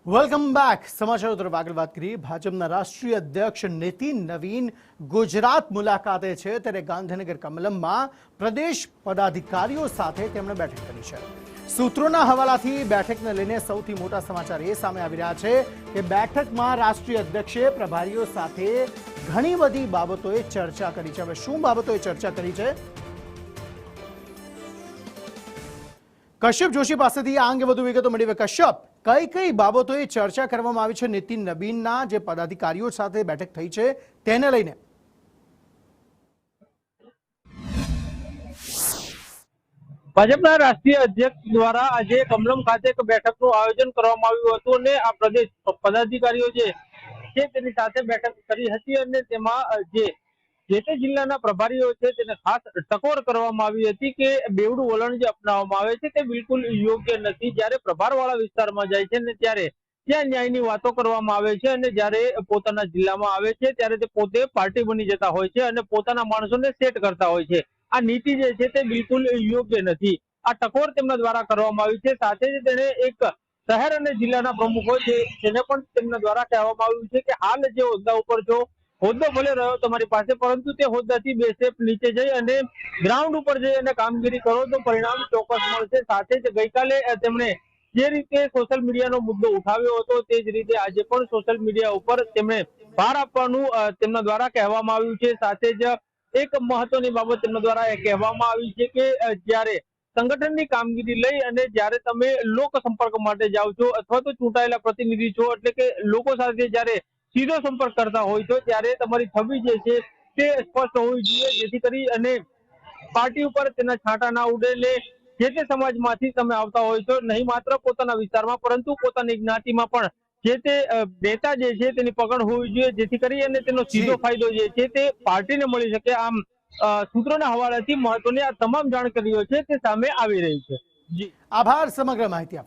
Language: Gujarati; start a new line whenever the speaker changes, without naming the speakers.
Welcome back. સમાચારો તરફ આગળ વાત કરીએ. ભાજપના રાષ્ટ્રીય અધ્યક્ષ નીતિન નવીન ગુજરાત મુલાકાતે છે, ત્યારે ગાંધીનગર કમલમમાં પ્રદેશ પદાધિકારીઓ સાથે તેમણે બેઠક કરી છે. સૂત્રોના હવાલાથી બેઠકને લઈને સૌથી મોટા સમાચાર એ સામે આવી રહ્યા છે કે બેઠકમાં રાષ્ટ્રીય અધ્યક્ષે પ્રભારીઓ સાથે ઘણી બધી બાબતોએ ચર્ચા કરી છે. હવે શું બાબતોએ ચર્ચા કરી છે, કશ્યપ જોશી પાસેથી આ અંગે વધુ વિગતો મેળવીએ. કશ્યપ, કઈ કઈ બાબતોએ ચર્ચા કરવામાં આવી છે નીતિન નવીનના જે પદાધિકારીઓ સાથે બેઠક થઈ છે તેને લઈને?
ભાજપના રાષ્ટ્રીય અધ્યક્ષ દ્વારા આજે કમલમ ખાતે એક બેઠકનું આયોજન કરવામાં આવ્યું હતું અને આ પ્રદેશ પદાધિકારીઓ છે તેની સાથે બેઠક કરી હતી અને તેમાં જે તે જિલ્લાના પ્રભારીઓ છે તેને ખાસ ટકોર કરવામાં આવી હતી કે બેવડું વલણ જે અપનાવવામાં આવે છે તે બિલકુલ યોગ્ય નથી. જ્યારે પ્રભારવાળા વિસ્તારમાં જાય છે ને ત્યારે ત્યાં ન્યાયની વાતો કરવામાં આવે છે અને જ્યારે પોતાના જિલ્લામાં આવે છે ત્યારે તે પોતે પાર્ટી બની જતા હોય છે અને પોતાના માણસોને સેટ કરતા હોય છે. આ નીતિ જે છે તે બિલકુલ યોગ્ય નથી. આ ટકોર તેમના દ્વારા કરવામાં આવી છે. સાથે જ તેને એક શહેર અને જિલ્લાના પ્રમુખો છે તેને પણ તેમના દ્વારા કહેવામાં આવ્યું છે કે હાલ જે હોદ્દા ઉપર છો, હોદ્દો ભલે રહ્યો તમારી પાસે, પરંતુ તે હોદ્દાથી બે સ્ટેપ નીચે જઈ અને ગ્રાઉન્ડ ઉપર જઈ અને કામગીરી કરો તો પરિણામ ચોક્કસ મળશે. સાથે જ ગઈકાલે તેમણે જે રીતે સોશિયલ મીડિયાનો મુદ્દો ઉઠાવ્યો હતો તે જ રીતે આજે પણ સોશિયલ મીડિયા ઉપર તેમણે ભાર આપવાનું તેમના દ્વારા કહેવામાં આવ્યું છે. સાથે જ એક મહત્વની બાબત તેમના દ્વારા એ કહેવામાં આવી છે કે જ્યારે સંગઠનની કામગીરી લઈ અને જ્યારે તમે લોક સંપર્ક માટે જાઓ છો અથવા તો ચૂંટાયેલા પ્રતિનિધિ છો એટલે કે લોકો સાથે જ્યારે સીધો સંપર્ક કરતા હોય છો ત્યારે તમારી છબી જે છે તે સ્પષ્ટ હોવી જોઈએ, જેથી કરી અને પાર્ટી ઉપર તેના છાંટા ના ઉડે ને જે તે સમાજમાંથી તમે આવતા હોય છો, નહીં માત્ર પોતાના વિસ્તારમાં પરંતુ પોતાની જ્ઞાતિમાં પણ જે તે નેતા જે છે તેની પકડ હોવી જોઈએ, જેથી કરી અને તેનો સીધો ફાયદો જે છે તે પાર્ટીને મળી શકે. આમ સૂત્રોના હવાલેથી મહત્વની આ તમામ જાણકારીઓ છે તે સામે આવી રહી છે.
આભાર સમગ્ર માહિતી આપવા.